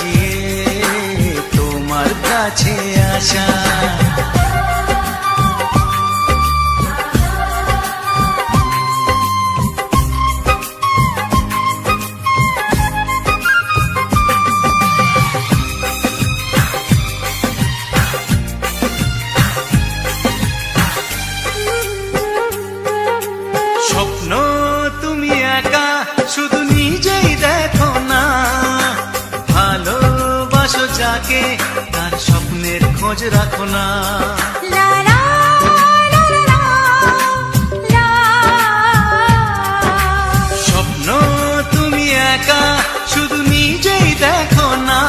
সাজিয়ে তোমার কাছে আসা। স্বপ্ন তুমি একা শুধু নিজেই দেখো না, ভালোবাসো যাকে তার স্বপ্নের খোঁজ রাখো না। স্বপ্ন তুমি একা শুধু নিজেই দেখো না,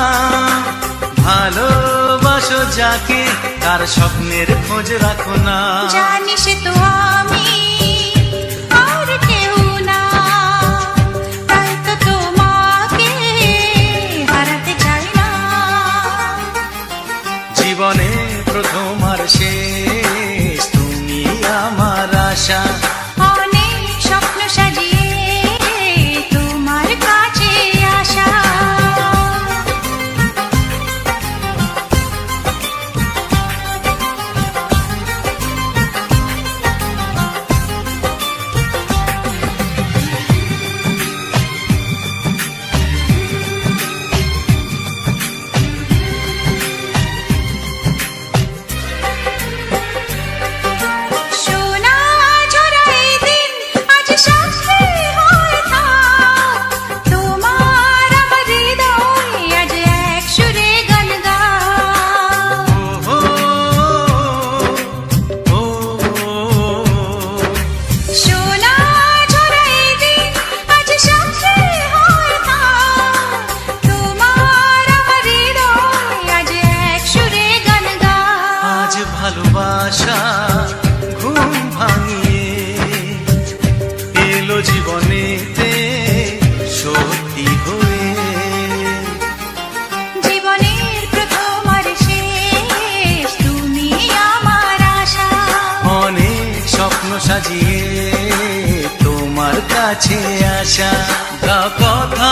ভালোবাসো যাকে তার স্বপ্নের খোঁজ রাখো না। জানিস তো আমি জীবনে প্রথম আর শেষ তুমি আমার আশা। অনেক স্বপ্ন সাজিয়ে তোমার কাছে আসা। ভালোবাসা ঘুম ভাঙিয়ে এলো জীবনেতে সত্যি হয়ে। জীবনের প্রথম আর শেষ তুমি আমার আশা। অনেক স্বপ্ন সাজিয়ে তোমার কাছে আসা। কথা